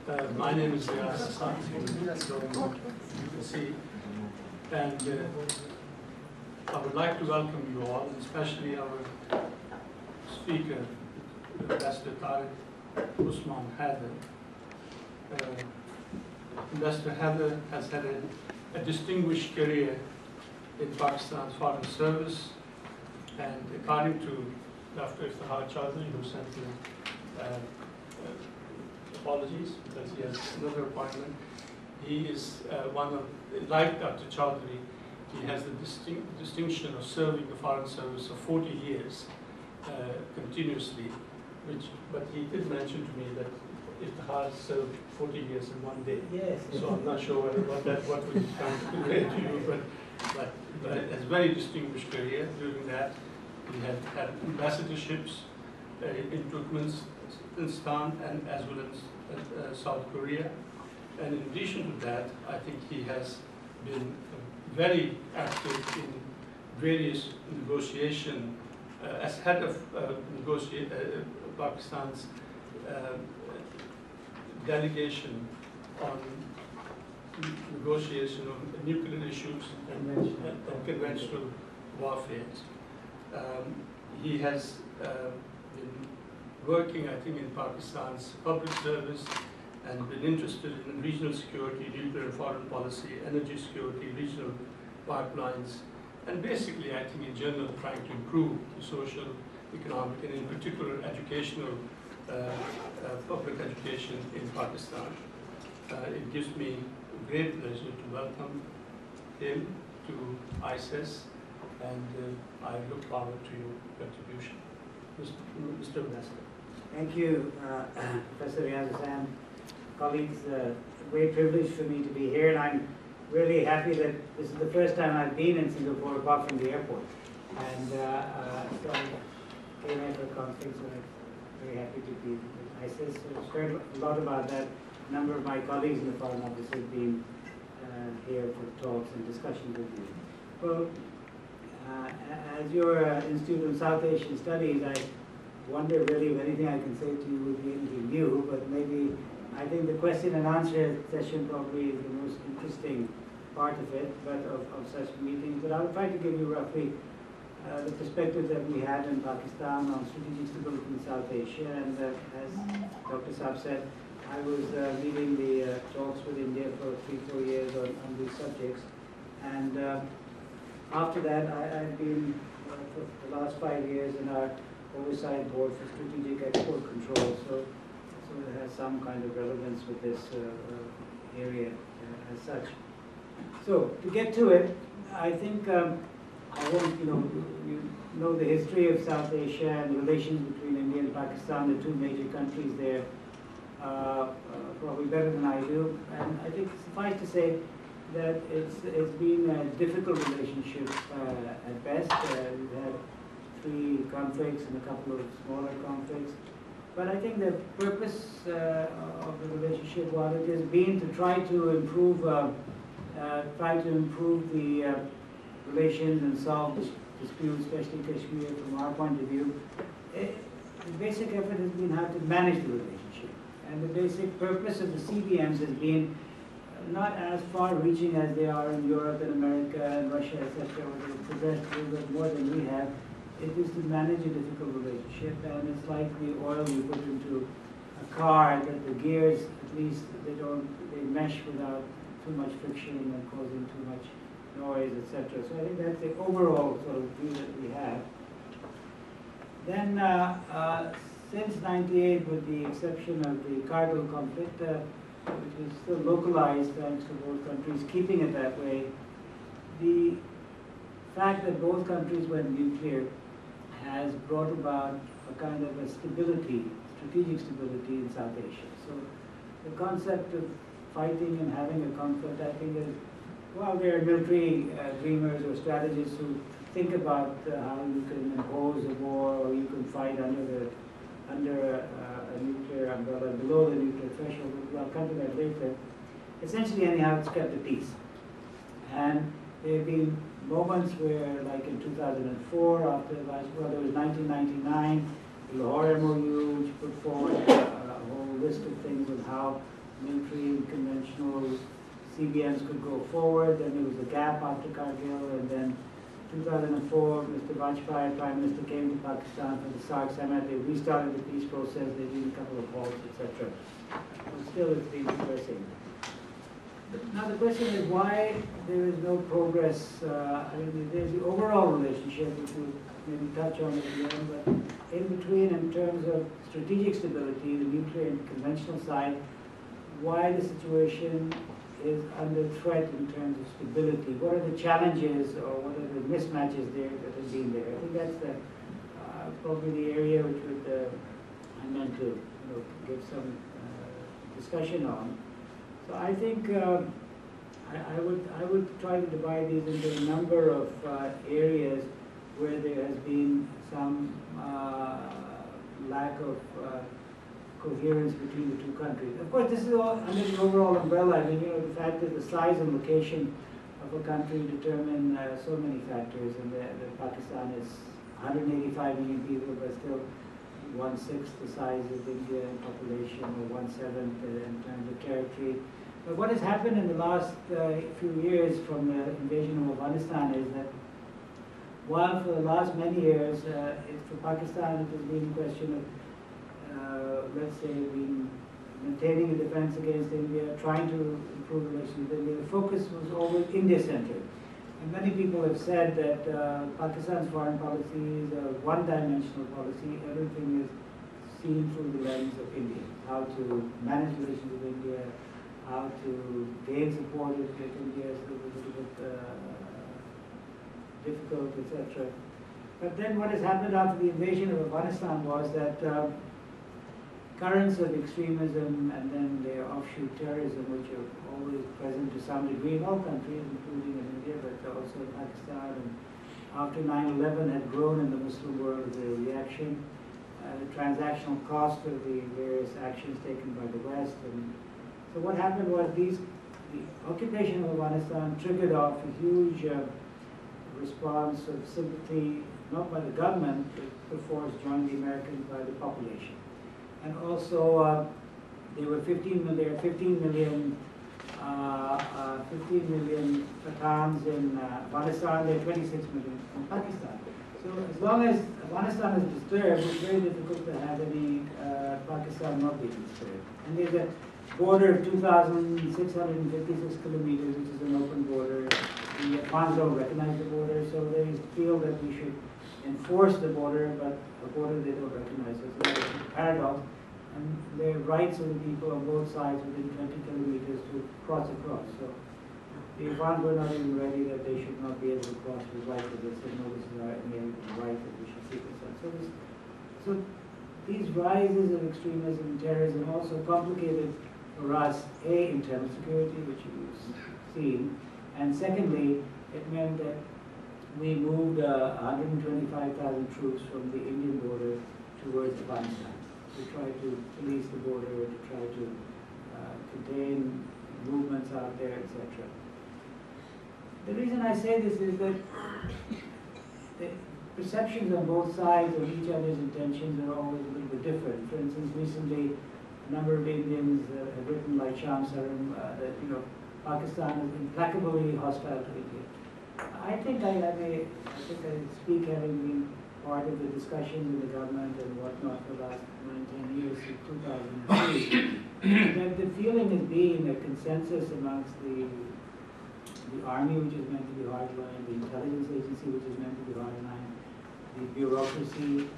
My name is Osman, you can see, and I would like to welcome you all, especially our speaker, Ambassador Tariq, Osman, Hyder. Ambassador Hyder has had a distinguished career in Pakistan's Foreign Service, and according to Dr. Iftikhar Chaudhry, who sent me apologies because he has another appointment, he is like Dr. Chaudhry, he has the distinction of serving the Foreign Service for 40 years continuously, but he did mention to me that Iftikhar served 40 years in one day. Yes. So I'm not sure what would come to convey to you, but it has a very distinguished career. During that, he had ambassadorships in Turkmenistan and as well as South Korea. And in addition to that, I think he has been very active in various negotiation as head of Pakistan's delegation on negotiation of nuclear issues and conventional warfare. He has been working, I think, in Pakistan's public service and been interested in regional security, nuclear and foreign policy, energy security, regional pipelines, and basically, I think, in general, trying to improve the social, economic, and in particular, educational, public education in Pakistan. It gives me great pleasure to welcome him to IISS, and I look forward to your contribution. Mr. Ambassador. Thank you, Professor Riyaz. Colleagues, a great privilege for me to be here, and I'm really happy that this is the first time I've been in Singapore apart from the airport. And so I came here for a conference, and I'm very happy to be with IISS. So I've heard a lot about that. A number of my colleagues in the Foreign Office have been here for talks and discussions with you. Well, as your Institute of South Asian Studies, I wonder really if anything I can say to you would be anything new, but maybe I think the question and answer session probably is the most interesting part of it, but of such meetings. But I'll try to give you roughly the perspective that we had in Pakistan on strategic stability in South Asia. And as Dr. Saab said, I was leading the talks with India for 3-4 years on these subjects. And after that, I've been for the last 5 years in our oversight board for strategic export control. So it has some kind of relevance with this area as such. So to get to it, I think I won't, you know the history of South Asia and the relations between India and Pakistan, the two major countries there, probably better than I do. And I think suffice to say that it's been a difficult relationship at best. We've had 3 conflicts and a couple of smaller conflicts. But I think the purpose of the relationship, while it has been to try to improve the relations and solve disputes, especially Kashmir from our point of view, the basic effort has been how to manage the relationship. And the basic purpose of the CBMs has been not as far-reaching as they are in Europe and America and Russia, etc., where they've progressed a little bit more than we have. It is to manage a difficult relationship, and it's like the oil you put into a car, that the gears, at least, they mesh without too much friction and causing too much noise, etc. So I think that's the overall sort of view that we have. Then, since '98, with the exception of the Kargil conflict, which is still localized thanks to both countries keeping it that way, the fact that both countries went nuclear has brought about a kind of a stability, strategic stability in South Asia. So the concept of fighting and having a conflict, I think, is, well, there are military dreamers or strategists who think about how you can impose a war or you can fight under a nuclear umbrella, below the nuclear threshold. I'll come to that later. Essentially, anyhow, it's kept the peace. And there have been moments where, like in 2004, after the last, well, there was 1999, the Lahore MOU, which put forward a whole list of things of how military and conventional CBMs could go forward. Then there was a gap after Kargil, and then 2004, Mr. Vajpayee, Prime Minister, came to Pakistan for the SARC summit. They restarted the peace process. They did a couple of halts, etc. But still, it's been progressing. Now the question is why there is no progress. I mean, there's the overall relationship, which we'll maybe touch on at the end, but in between, in terms of strategic stability, the nuclear and conventional side, why the situation is under threat in terms of stability. What are the challenges or what are the mismatches there that have been there? I think that's the, probably the area which would, I meant to give some discussion on. So I think I would try to divide these into a number of areas where there has been some lack of coherence between the two countries. Of course, this is all under the overall umbrella. I mean, the fact that the size and location of a country determine so many factors, and that Pakistan is 185 million people, but still 1/6 the size of India in population, or 1/7 in terms of territory. But what has happened in the last few years from the invasion of Afghanistan is that while for the last many years, for Pakistan it has been a question of, let's say, maintaining a defense against India, trying to improve relations with India, the focus was always India-centered. And many people have said that Pakistan's foreign policy is a one-dimensional policy. Everything is seen through the lens of India. How to manage relations with India, how to gain support with India is a little bit difficult, etc. But then what has happened after the invasion of Afghanistan was that currents of extremism and then their offshoot terrorism, which are always present to some degree in all countries, including in India, but also in Pakistan, and after 9/11 had grown in the Muslim world as a reaction, the transactional cost of the various actions taken by the West. And so what happened was the occupation of Afghanistan triggered off a huge response of sympathy, not by the government, but the force joined the Americans, by the population. And also, there were 15 million Pathans in Afghanistan. There are 26 million in Pakistan. So as long as Afghanistan is disturbed, it's very difficult to have any Pakistan not being disturbed. And there's a border of 2,656 kilometers, which is an open border. The Afghans don't recognize the border, so they feel that we should enforce the border, but a border they don't recognize. So it's a paradox. And their rights of the people on both sides within 20 kilometers to cross across. So the Afghans were not even ready that they should not be able to cross with right, but they said, no, this is our right that we should seek this. So these rises of extremism and terrorism also complicated for us, A, internal security, which you've seen, and secondly, it meant that we moved 125,000 troops from the Indian border towards Afghanistan to try to police the border, to try to contain movements out there, etc. The reason I say this is that the perceptions on both sides of each other's intentions are always a little bit different. For instance, recently, a number of Indians have written, like Sham Saram, that Pakistan is implacably hostile to India. I think I speak having been part of the discussions in the government and whatnot for the last 9-10 years, since 2003. That the feeling has been a consensus amongst the army, which is meant to be hardline, the intelligence agency, which is meant to be hardline, the bureaucracy,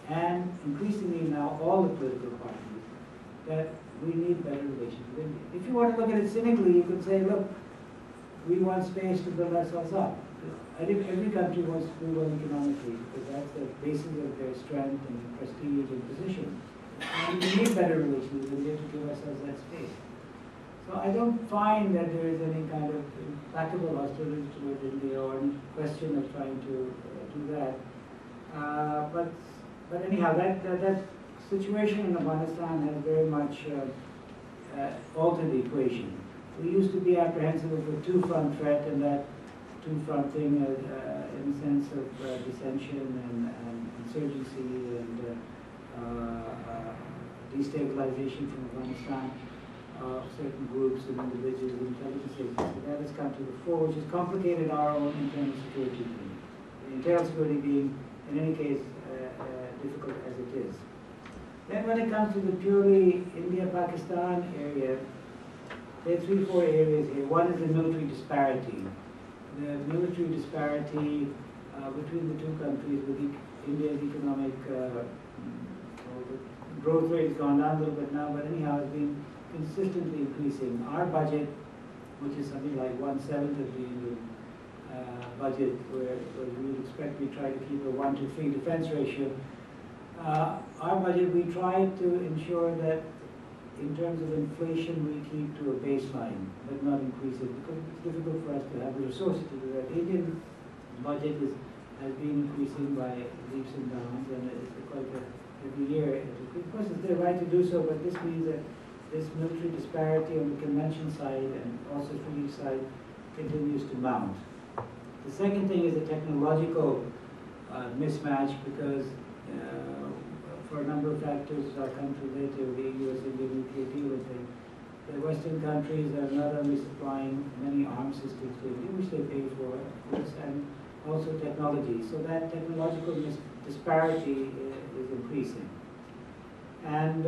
and increasingly now all the political parties, that we need better relations with India. If you want to look at it cynically, you could say, look, we want space to build ourselves up. I think every country wants to do well economically, because that's the basis of their strength and prestige and position. And we need better relations with India to give ourselves that space. So I don't find that there is any kind of implacable hostility towards India or any question of trying to do that. But anyhow, that situation in Afghanistan has very much altered the equation. We used to be apprehensive of a two-front threat, and that two-front thing in the sense of dissension and insurgency and destabilization from Afghanistan. So certain groups and individuals and intelligence agencies. That has come to the fore, which has complicated our own internal security. The internal security being, in any case, difficult as it is. Then when it comes to the purely India-Pakistan area, there are 3-4 areas here. One is the military disparity. The military disparity between the two countries, with India's economic growth rate has gone down a little bit now, but anyhow, it's been consistently increasing. Our budget, which is something like 1/7 of the Indian budget, where we would expect we try to keep a 1-to-3 defense ratio. Our budget, we try to ensure that in terms of inflation, we keep to a baseline, but not increase it, because it's difficult for us to have the resources to do that. The Indian budget has been increasing by leaps and bounds, and it's quite every year. Of course, it's their right to do so, but this means that this military disparity on the convention side and also strategic side continues to mount. The second thing is the technological mismatch, because for a number of factors I'll come to later, the US-India nuclear deal thing. The Western countries are not only supplying many arms systems to India, which they pay for, of course, and also technology. So that technological disparity is increasing. And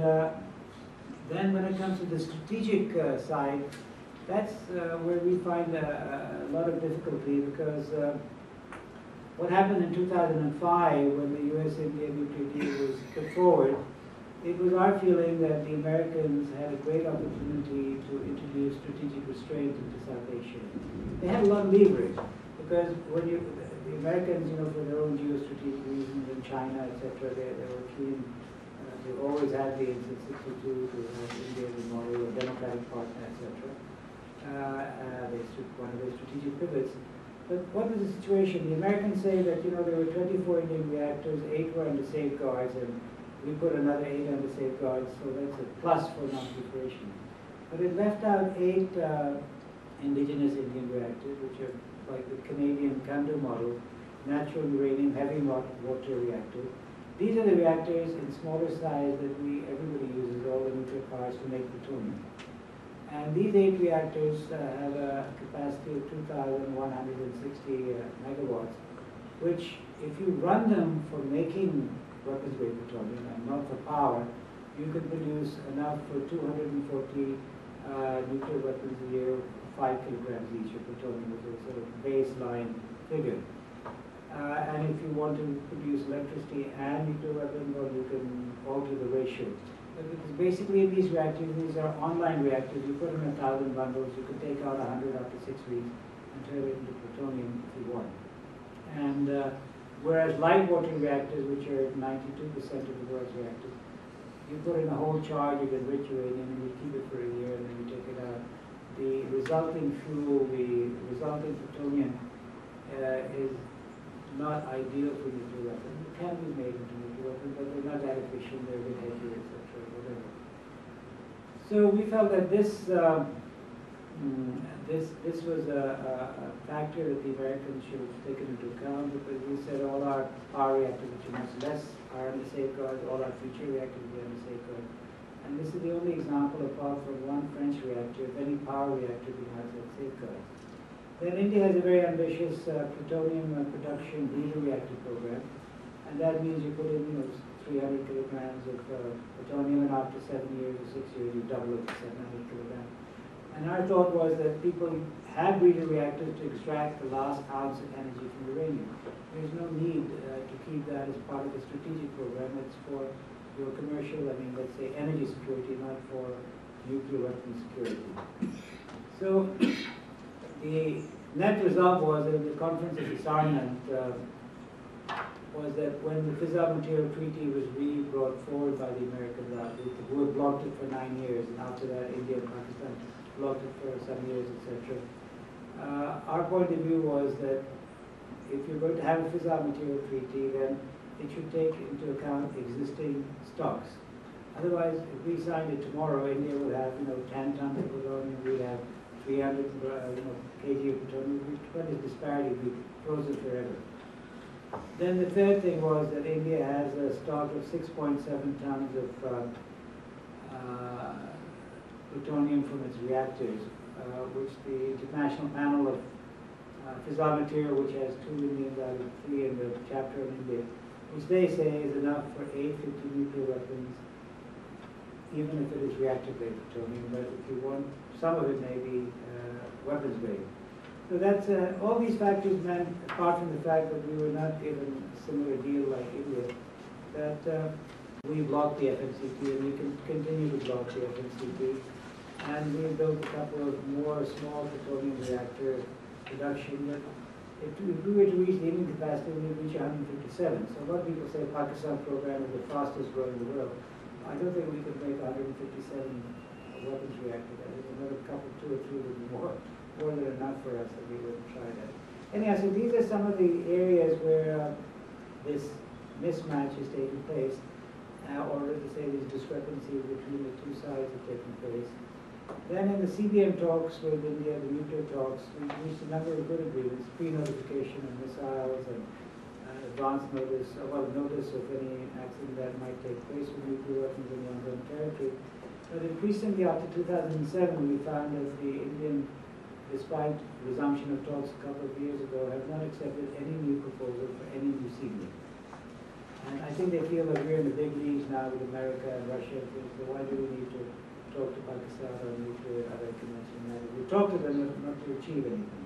then when it comes to the strategic side, that's where we find a lot of difficulty, because what happened in 2005 when the US-India nuclear deal was put forward, it was our feeling that the Americans had a great opportunity to introduce strategic restraint into South Asia. They had a lot of leverage, because when the Americans, for their own geostrategic reasons in China, etc., they were keen. They always had the in 62 to have India as a model, a democratic partner, etc. One of their strategic pivots. But what was the situation? The Americans say that there were 24 Indian reactors, 8 were under safeguards, and we put another 8 under safeguards, so that's a plus for non-proliferation. But it left out 8 indigenous Indian reactors, which are like the Canadian Kandu model, natural uranium heavy water reactors. These are the reactors in smaller size that everybody uses, all the nuclear powers, to make plutonium. And these 8 reactors have a capacity of 2,160 megawatts, which, if you run them for making weapons-grade plutonium and not for power, you could produce enough for 240 nuclear weapons a year, 5 kilograms each of plutonium, which is a sort of baseline figure. And if you want to produce electricity and nuclear weapons, well, you can alter the ratio. Because basically these reactors, these are online reactors. You put in 1,000 bundles, you can take out 100 after 6 weeks and turn it into plutonium if you want. And whereas light water reactors, which are 92% of the world's reactors, you put in a whole charge of enriched uranium and you keep it for a year and then you take it out. The resulting fuel, the resulting plutonium is not ideal for nuclear weapons. It can be made into nuclear weapons, but they're not that efficient, they're a bit heavier, etc., whatever. So we felt that this was a factor that the Americans should have taken into account, because we said all our power reactors, which are much less, are under safeguards, all our future reactors will be under safeguards. And this is the only example, apart from one French reactor, of any power reactor being out of safeguards. Then India has a very ambitious plutonium production breeder reactor program, and that means you put in 300 kilograms of plutonium, and after 7 years or 6 years you double it to 700 kilograms. And our thought was that people have breeder reactors to extract the last ounce of energy from uranium. There's no need to keep that as part of a strategic program. It's for your commercial, let's say energy security, not for nuclear weapon security. So the net result was that the conference of disarmament was that when the fissile material treaty was brought forward by the Americans, who had blocked it for 9 years, and after that India and Pakistan blocked it for some years, etc. Our point of view was that if you're going to have a fissile material treaty, then it should take into account existing stocks. Otherwise, if we signed it tomorrow, India would have 10 tons of plutonium, we have 300 kg of plutonium. What is disparity? Would be frozen forever. Then the third thing was that India has a stock of 6.7 tons of plutonium from its reactors, which the International Panel of Fissile Material, which has 2 Indians out of 3 in the chapter on India, which they say is enough for 850 nuclear weapons, even if it is reactor-grade plutonium, but if you want, some of it may be weapons-grade. So that's, all these factors meant, apart from the fact that we were not given a similar deal like India, that we blocked the FNCT and we can continue to block the FNCT. And we built a couple of more small plutonium reactor production that if we were to reach the Indian capacity, we would reach 157. So a lot of people say Pakistan program is the fastest growing in the world. I don't think we could make 157 weapons reactors. I think another couple, 2 or 3 would be more than enough for us if we wouldn't try that. Anyhow, so these are some of the areas where this mismatch is taking place, or to say these discrepancies between the two sides are taking place. Then in the CBM talks with India, the nuclear talks, we reached a number of good agreements, pre-notification of missiles and advance notice, notice of any accident that might take place with nuclear weapons in the ongoing territory. But increasingly after 2007, we found that the Indian, despite resumption of talks a couple of years ago, have not accepted any new proposal for any new CBM. And I think they feel that we're in the big leagues now with America and Russia, so why do we need to talk to Pakistan or nuclear and other conventional matters? We talk to them not to achieve anything.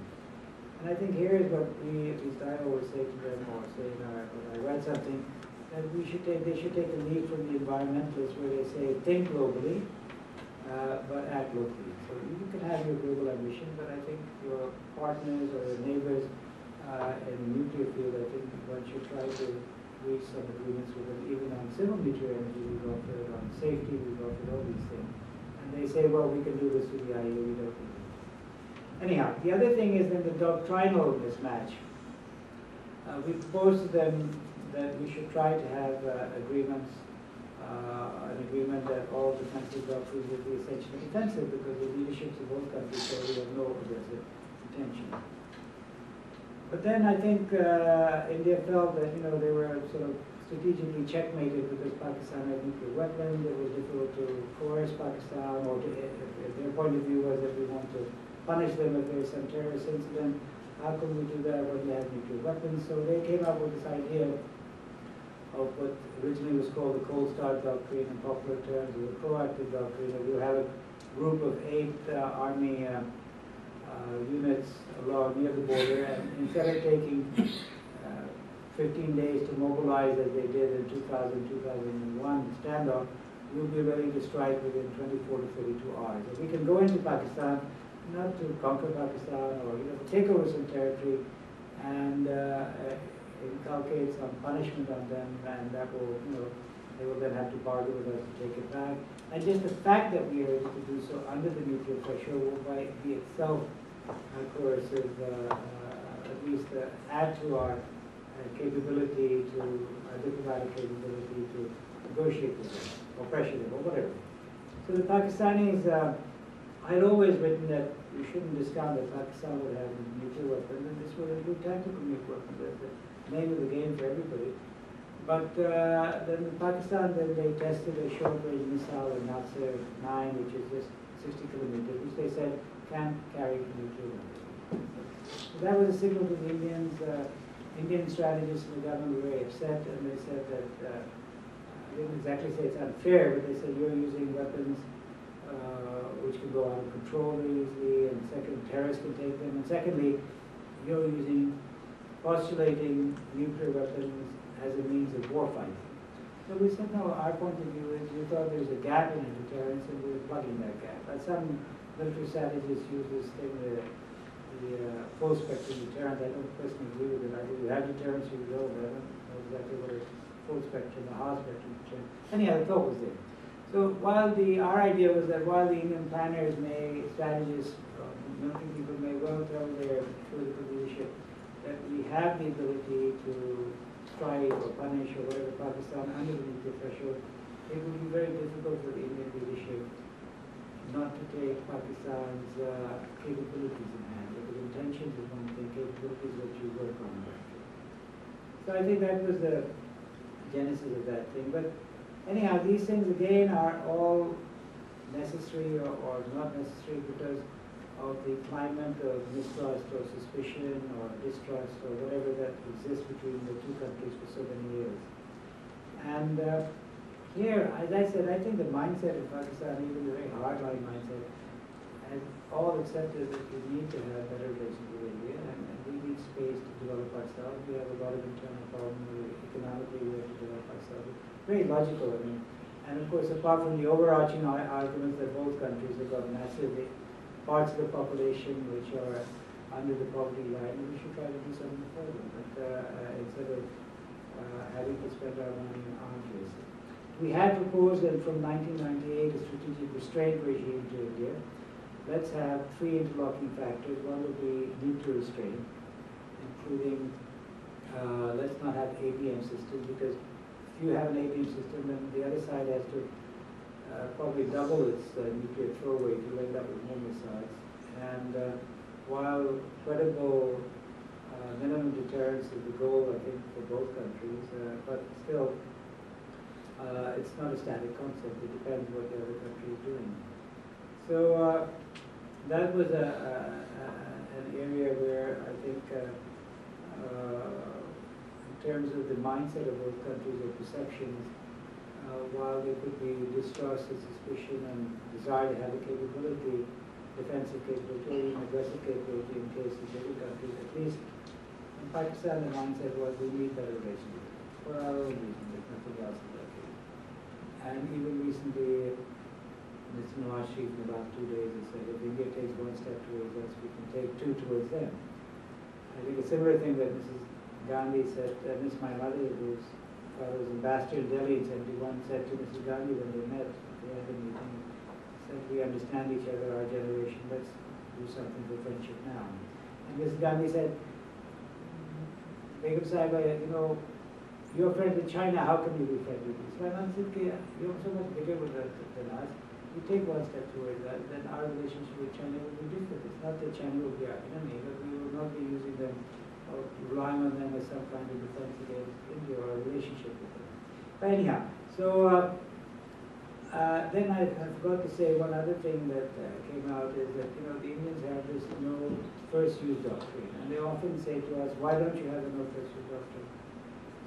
And I think here is what we, at least I always say to them, or say when I write something, that they should take a lead from the environmentalists where they say, think globally, but act locally. So you can have your global ambition, but I think your partners or your neighbors in the nuclear field, I think one should try to reach some agreements with them, even on civil nuclear energy. We've offered on safety, we've offered all these things. And they say, well, we can do this with the IAEA, we don't need it. Anyhow, the other thing is then the doctrinal mismatch. We proposed to them that we should try to have agreements, an agreement that all defensive doctrines would be essentially defensive because the leaderships of both countries say we have no aggressive intention. But then I think India felt that they were sort of strategically checkmated because Pakistan had nuclear weapons. It was difficult to coerce Pakistan, or if their point of view was that we want to punish them if there's some terrorist incident. How can we do that when they have nuclear weapons? So they came up with this idea of what originally was called the Cold Start Doctrine, in popular terms, or the proactive doctrine, that you have a group of 8 army units along near the border, and instead of taking 15 days to mobilize as they did in 2000-2001 standoff, we'll be ready to strike within 24 to 32 hours. If we can go into Pakistan, not to conquer Pakistan or take over some territory and inculcate some punishment on them, and that will, they will then have to bargain with us to take it back. And just the fact that we are able to do so under the nuclear threshold will by be itself coercive, at least add to our capability, to our diplomatic capability to negotiate with them, or pressure them, or whatever. So the Pakistanis, I had always written that we shouldn't discount that Pakistan would have nuclear weapons, and this would include tactical nuclear weapons. That's the name of the game for everybody. But then Pakistan, they tested a short-range missile, a Nasser 9, which is just 60 kilometers, which they said can't carry nuclear weapons. So that was a signal to the Indians. Indian strategists in the government were very upset, and they said that, I didn't exactly say it's unfair, but they said you're using weapons which can go out of control very easily, and second, terrorists can take them, and secondly, you're postulating nuclear weapons as a means of warfighting. So we said, no, our point of view is we thought there's a gap in deterrence, and we're plugging that gap. But some military strategists use this thing, the full spectrum deterrent. I don't personally agree with it. I think you have deterrence, you don't. I don't know exactly what is full spectrum, the hard spectrum deterrent. Anyhow, the thought was there. So while our idea was that while the Indian planners strategists, military people may well tell their political leadership that we have the ability to strike or punish or whatever Pakistan under the nuclear threshold, it would be very difficult for the Indian leadership not to take Pakistan's capabilities in hand. Because intentions is one thing, capabilities is what you work on. So I think that was the genesis of that thing. But anyhow, these things again are all necessary or not necessary because of the climate of mistrust or suspicion or distrust or whatever that exists between the two countries for so many years. And here, as I said, I think the mindset of Pakistan, even a very hardline mindset, has all accepted that we need to have better relations with India and we need space to develop ourselves. We have a lot of internal problems. Economically, we have to develop ourselves. Very logical, I mean. And of course, apart from the overarching arguments that both countries have got massive parts of the population which are under the poverty line, we should try to do something for them, but instead of having to spend our money in arms races. We had proposed that from 1998 a strategic restraint regime to India. Let's have 3 interlocking factors. One would be nuclear restraint, including let's not have ABM systems, because if you have an ABM system, then the other side has to probably double its nuclear throw weight. You'll end up with more missiles. And while credible minimum deterrence is the goal, I think, for both countries, but still, it's not a static concept. It depends what the other country is doing. So that was an area where I think, in terms of the mindset of both countries or perceptions, while there could be distrust and suspicion and desire to have the capability, defensive capability, or even aggressive capability in case of bigger countries, at least in Pakistan the mindset was we need better relations for our own reasons, if nothing else is okay. And even recently, Mr. Nawaz Sharif in about 2 days has said if India takes 1 step towards us, we can take 2 towards them. I think a similar thing that Mrs. Gandhi said, Miss My Mother, whose father was ambassador in Delhi in 71, said to Mrs. Gandhi when they met, they had a meeting, said, we understand each other, our generation, let's do something for friendship now. And Mrs. Gandhi said, Begum Sahiba, you know, you're friends with China, how can you be friends with us? My mom said, you're so much bigger than us. You take 1 step towards that, then our relationship with China will be different. It's not that China will be our enemy, but we will not be using them or relying on them as some kind of defense against India or a relationship with them. But anyhow, so then I forgot to say one other thing that came out is that, you know, the Indians have this no first use doctrine. And they often say to us, why don't you have a no first use doctrine?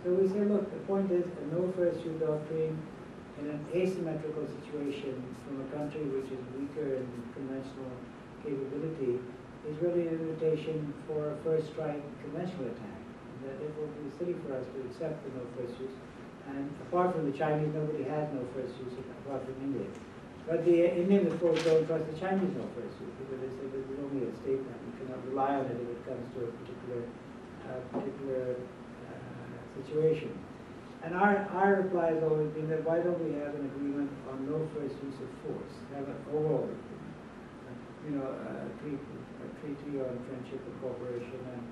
So we say, look, the point is a no first use doctrine in an asymmetrical situation from a country which is weaker in conventional capability is really an invitation for a first strike conventional attack. And that it will be silly for us to accept the no first use. And apart from the Chinese, nobody has no first use apart from India. But the Indians, of course, don't trust the Chinese no first use because they say this is only a statement. You cannot rely on it if it comes to a particular situation. And our reply has always been that why don't we have an agreement on no first use of force? Have an overall agreement. You know, a treaty on friendship and cooperation and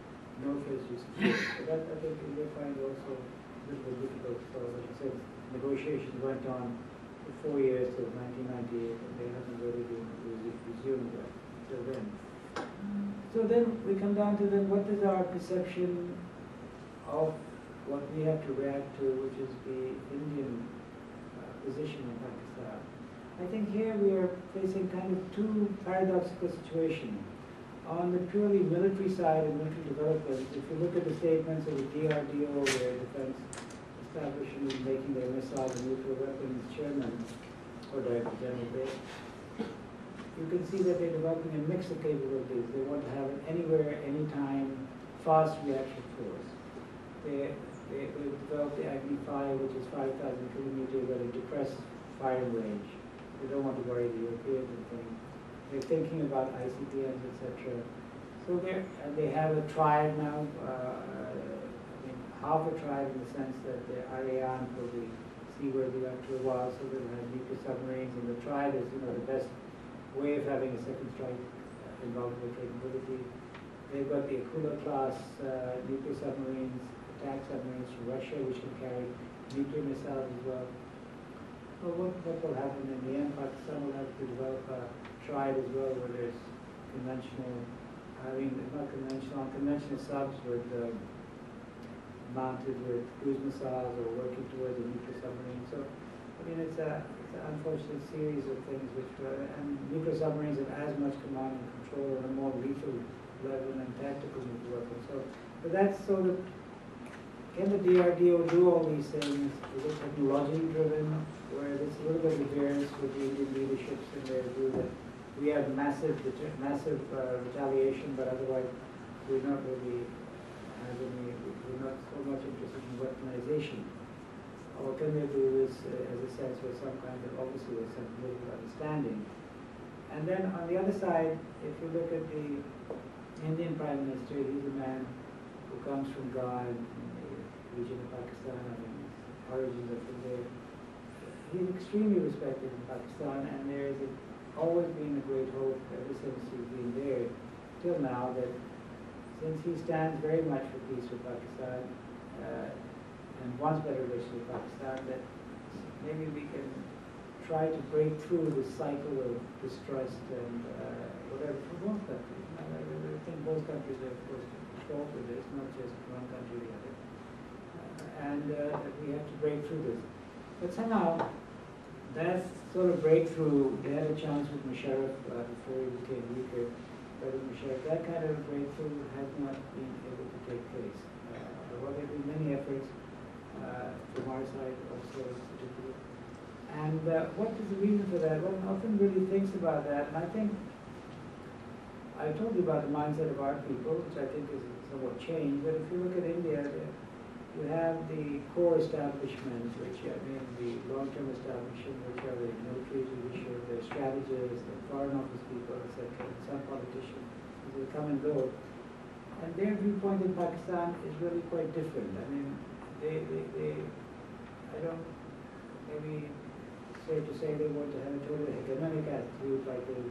no first use of force. So that I think India finds also a little bit difficult. So like I said, negotiations went on for 4 years till 1998 and they haven't really been resumed until then. So then we come down to then what is our perception of what we have to react to, which is the Indian position in Pakistan. I think here we are facing kind of 2 paradoxical situations. On the purely military side of military development, if you look at the statements of the DRDO, where defense establishment is making their missiles and nuclear weapons chairman, or Director General Bay, you can see that they're developing a mix of capabilities. They want to have an anywhere, anytime, fast reaction force. They developed the Agni-5, which is 5,000 kilometers at a depressed firing range. They don't want to worry the Europeans and things. They're thinking about ICBMs, etc. So they have a tribe now, half a tribe in the sense that the Aryan will be seaworthy after a while, so they'll have nuclear submarines, and the tribe is, you know, the best way of having a second strike involvement capability. They've got the Akula class nuclear submarines, attack submarines from Russia, which can carry nuclear missiles as well. Well, what will happen in the end? Pakistan will have to develop a tribe as well, where there's conventional, conventional subs with mounted with cruise missiles or working towards a nuclear submarine. So, I mean, it's an unfortunate series of things which were, and nuclear submarines have as much command and control on a more lethal level and tactical nuclear weapons. So, but that's sort of, can the DRDO do all these things? Is it technologically driven, where there's a little bit of variance with the Indian leaderships in their view that we have massive retaliation, but otherwise we're not really we're not so much interested in weaponization. Or can they do this as a sense where some kind of, obviously there's some political understanding. And then on the other side, if you look at the Indian Prime Minister, he's a man who comes from Gaur, region of Pakistan, I mean, his origins are from there. He's extremely respected in Pakistan, and there has always been a great hope ever since he's been there till now that since he stands very much for peace with Pakistan and wants better relations with Pakistan, that maybe we can try to break through this cycle of distrust and whatever for both countries. I think both countries are, of course, fault with this, not just one country or the other. And we have to break through this. But somehow, that sort of breakthrough, they had a chance with Musharraf before he became weaker. President Musharraf, that kind of breakthrough has not been able to take place. Well, there have been many efforts from our side also particularly. And what is the reason for that? One often really thinks about that, and I think I told you about the mindset of our people, which I think is somewhat changed, but if you look at India, you have the core establishment, which I mean the long-term establishment, which are the military leadership, the strategists, the foreign office people, etc., some politicians, they come and go. And their viewpoint in Pakistan is really quite different. I mean, I don't, maybe it's fair to say they want to have a total economic attitude, like they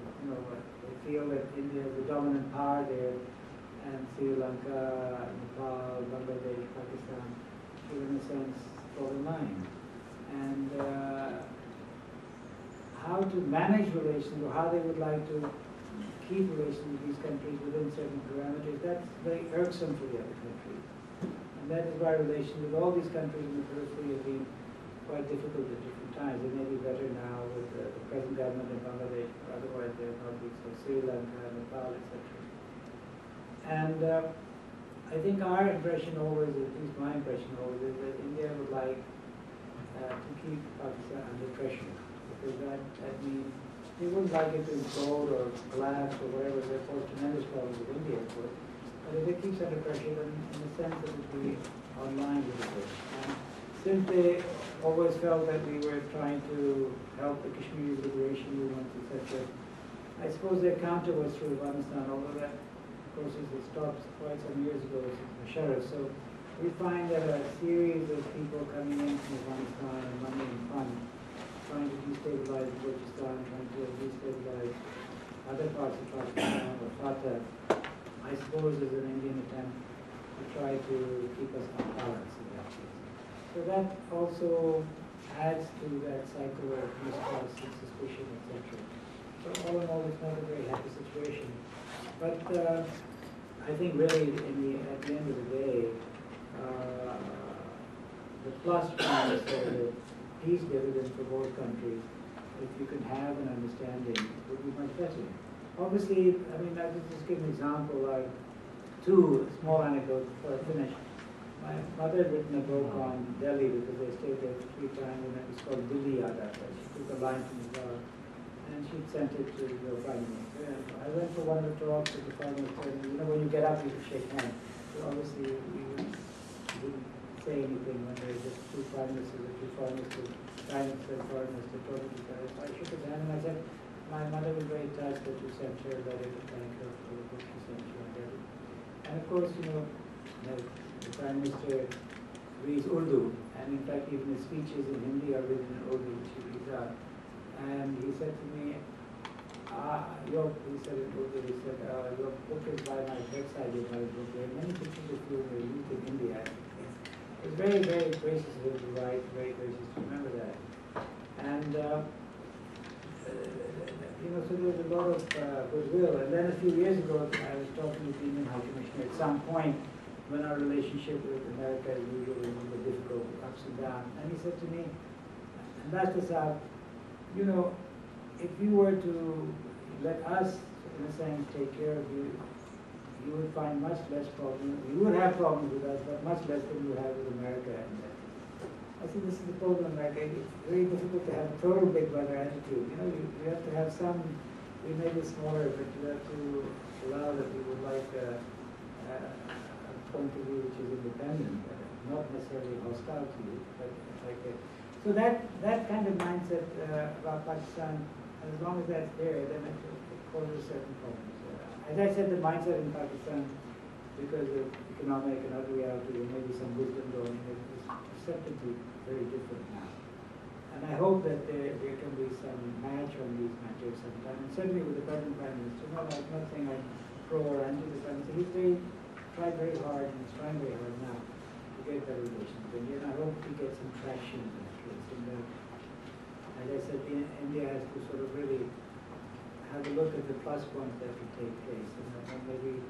feel that India is the dominant power there, and Sri Lanka, Nepal, Bangladesh, Pakistan, in a sense, fall in line. And how to manage relations, or how they would like to keep relations with these countries within certain parameters, that's very irksome for the other countries. And that is why relations with all these countries in the periphery have been quite difficult at different times. They may be better now with the present government in Bangladesh, but otherwise they have not been so. Sri Lanka, Nepal, etc. And I think our impression always, at least my impression always, is that India would like to keep Pakistan under pressure, because that means they wouldn't like it to implode or collapse or whatever. There are tremendous problems with India, of course. But if it keeps under pressure, then in a sense it would be online with it. And since they always felt that we were trying to help the Kashmiri liberation movement, etc., I suppose their counter was through Afghanistan, although that process has stopped quite some years ago with Musharraf. So we find that a series of people coming in from Afghanistan and money and fund, trying to destabilize Pakistan, trying to destabilize other parts of Pakistan or Fatah, I suppose is an Indian attempt to try to keep us on balance in that case. So that also adds to that cycle of mistrust and suspicion, etc. So all in all, it's not a very happy situation. But I think really at the end of the day, the plus point is the peace dividend for both countries, if you can have an understanding, would be much better. Obviously, I mean, I just give an example, like two small anecdotes before I finish. My mother had written a book on Delhi because they stayed there 3 times, and it was called Delhi Yada. She took a line from the bar, and she sent it to the Prime Minister. And I went for one of the talks with the Prime Minister, and when you get up, you can shake hands. So obviously, we wouldn't say anything when there's just 2 Prime Ministers or 2 Foreign Ministers, Prime Minister and Foreign Minister talking to each other. So I shook his hand and I said, my mother was very touched that you sent her a letter to thank her for the book she sent you on Delhi. And of course, the Prime Minister reads Urdu, and in fact even his speeches in Hindi are written in Urdu, which he reads out. And he said to me, he said in Urdu, he said, your book is by my bedside, you have a book. There are many pictures of you were used in India. It's very, very gracious of him to write, very gracious to remember that. And so there was a lot of goodwill. And then a few years ago, I was talking with the Indian High Commissioner at some point when our relationship with America is usually a little bit difficult, ups and downs. And he said to me, Ambassador Saab, you know, if you were to let us, in a sense, take care of you, you would find much less problems. You would have problems with us, but much less than you have with America. And I think this is the problem in America. It's very difficult to have a total big brother attitude. You know, you have to have some, we made it smaller, but you have to allow that we would like a point of view which is independent, not necessarily hostile to you, but like a, so that kind of mindset about Pakistan, as long as that's there, then it causes certain problems. As I said, the mindset in Pakistan, because of economic and other reality, there may be some wisdom going in, is perceptibly very different now. And I hope that there can be some match on these matters sometime. And certainly with the present Prime Minister, I'm not saying I'm pro or anti the Prime Minister. He's tried very hard and is trying very hard now to get better relations with India. And I hope he gets some traction in that case. And as I said, India has to sort of really have a look at the plus points that could take place. And maybe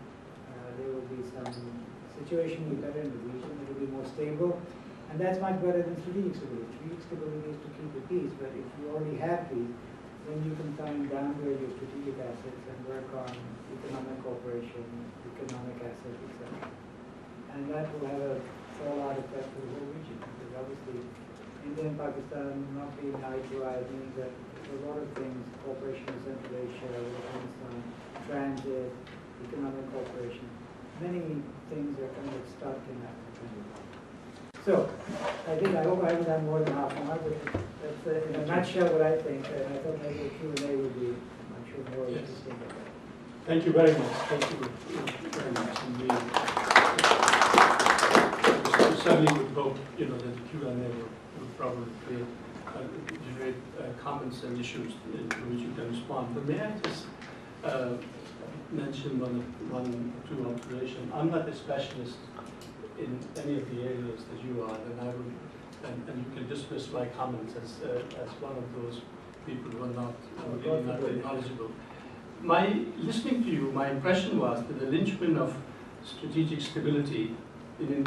there will be some situation will be better in the region, it will be more stable. And that's much better than strategic stability. Strategic stability is to keep the peace, but if you already have peace, then you can downgrade your strategic assets and work on economic cooperation, economic assets, etc. And that will have a fallout effect for the whole region. Because obviously, India and Pakistan not being eye to eye means that a lot of things, cooperation in Central Asia, Afghanistan, transit, economic cooperation, many things are kind of stuck in that kind of way. So, I hope I haven't done more than half an hour, but that's in a nutshell what I think, and I thought maybe a Q&A would be, I'm sure, more interesting. Thank you very much. Thank you very much indeed. We certainly would hope, that the Q&A would probably generate comments and issues to which you can respond. But may I just mention one or two observations? I'm not a specialist in any of the areas that you are, and I would, and you can dismiss my comments as one of those people who are not really not very knowledgeable. Listening to you, my impression was that the linchpin of strategic stability in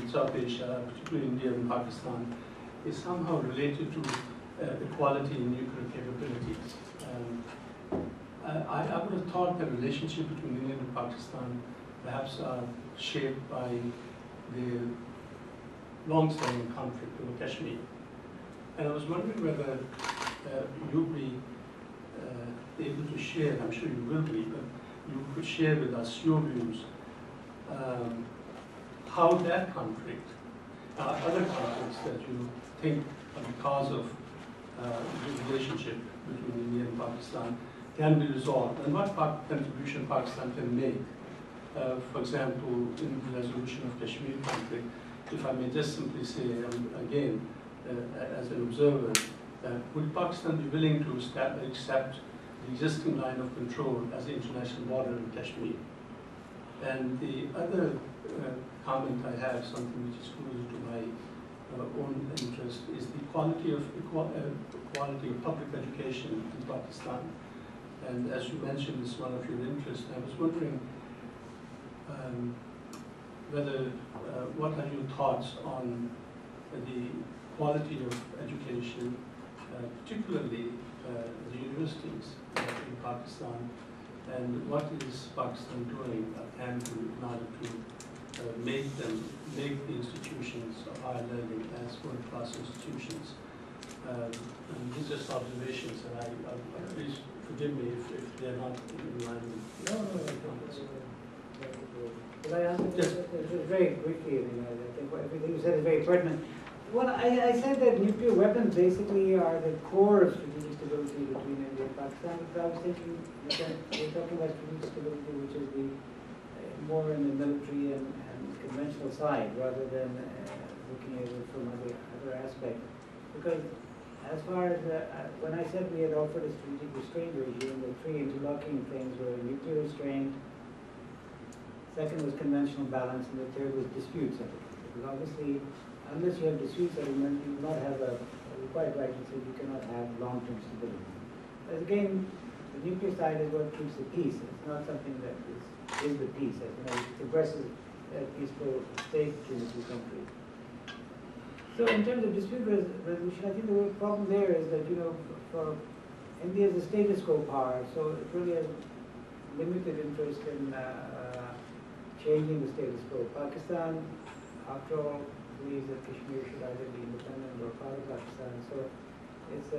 South Asia, particularly India and Pakistan, is somehow related to equality in nuclear capabilities. I would have thought the relationship between India and Pakistan perhaps are shaped by the long-standing conflict over Kashmir. And I was wondering whether you'd be able to share, I'm sure you will be, but you could share with us your views, how that conflict, other conflicts that you think are because of the relationship between India and Pakistan can be resolved, and what contribution Pakistan can make. For example, in the resolution of Kashmir conflict, if I may just simply say, again, as an observer, would Pakistan be willing to accept the existing line of control as the international border in Kashmir? And the other comment I have, something which is closer to my own interest, is the quality of public education in Pakistan. And as you mentioned, it's one of your interests. I was wondering what are your thoughts on the quality of education, particularly the universities in Pakistan, and what is Pakistan doing in order to make the institutions of higher learning as world-class institutions. And these are just observations, and please forgive me if they're not in line with my comments. Will I answer just very quickly? I think everything you said is very pertinent. Well, I said that nuclear weapons basically are the core of strategic stability between India and Pakistan. But I was thinking that we're talking about strategic stability, which is the more in the military and conventional side, rather than looking at it from other aspects. Because as far as when I said we had offered a strategic restraint regime, the three interlocking things were nuclear restraint. Second was conventional balance, and the third was dispute settlement. Because obviously, unless you have dispute settlement, you do not have you're quite right, you said you cannot have long-term stability. But again, the nuclear side is what keeps the peace. It's not something that is the peace. As you know, it progresses a peaceful state between the two countries. So in terms of dispute resolution, I think the problem there is that, for India is a status quo power, so it really has limited interest in changing the status quo. Pakistan, after all, believes that Kashmir should either be independent or part of Pakistan, so it's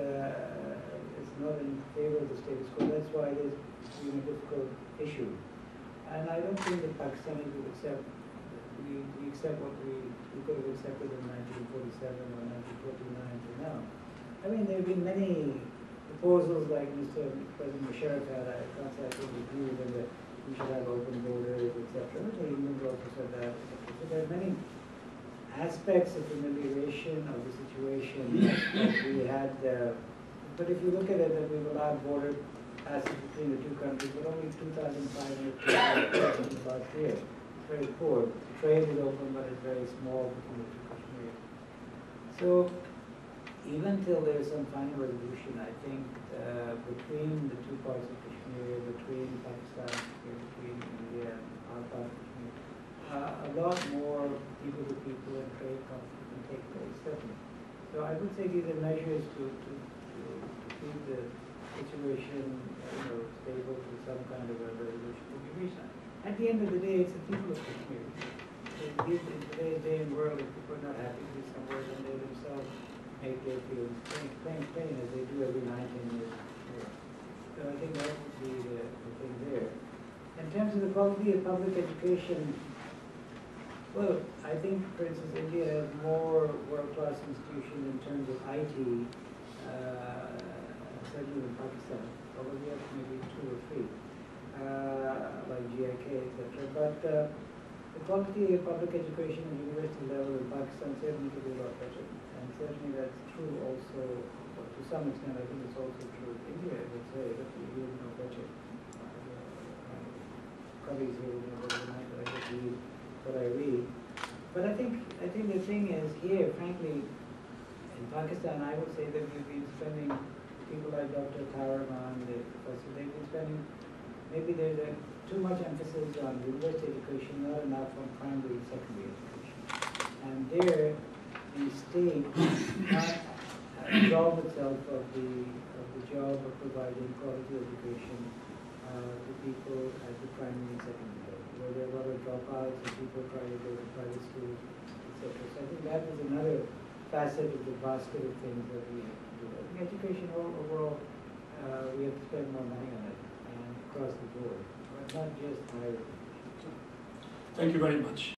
not in favor of the status quo. That's why it is a difficult issue. And I don't think that Pakistanis would accept, we accept what we could have accepted in 1947 or 1949 to now. I mean, there have been many proposals like Mr. President Musharraf had. I can't say I totally agree with him that we should have open borders, etc. The Indians also said that, etc. So there are many aspects of amelioration of the situation that we had. But if you look at it, that we've allowed border passage between the two countries, but only 2,500 people last year. It's very poor. Trade is open, but it's very small between the two Kashmirs. So even till there is some final resolution, I think between the two parts of Kashmir, between Pakistan, between India and our part of Kashmir, a lot more people-to-people and trade conflict can take place, certainly. So I would say these are measures to keep the situation stable to some kind of a resolution to be reached. At the end of the day, it's the people of Kashmir. In today's day and world, if people are not happy to be somewhere, then they themselves make their feelings plain as they do every 19 years. So I think that would be the thing there. In terms of the quality of public education, well, I think, for instance, India has more world-class institutions in terms of IT, certainly in Pakistan, although we have maybe 2 or 3, like GIK, etc. But the quality of public education at university level in Pakistan certainly could be a lot better. And certainly that's true also, to some extent, I think it's also true in India, I would say, but you would know better. Colleagues here would know better than I, but I just read what I read. But I think the thing is here, frankly, in Pakistan, I would say that we've been spending, people like Dr. Tariq and the professor, they've been spending, maybe there's too much emphasis on university education, not enough on primary and secondary education. And there, the state absolved itself of the job of providing quality education to people at the primary and secondary level, where there are a lot of dropouts and people try to go to private schools, etc. So I think that is another facet of the basket of things that we have to do. I think education overall, we have to spend more money on it and across the board, but not just higher education. Thank you very much.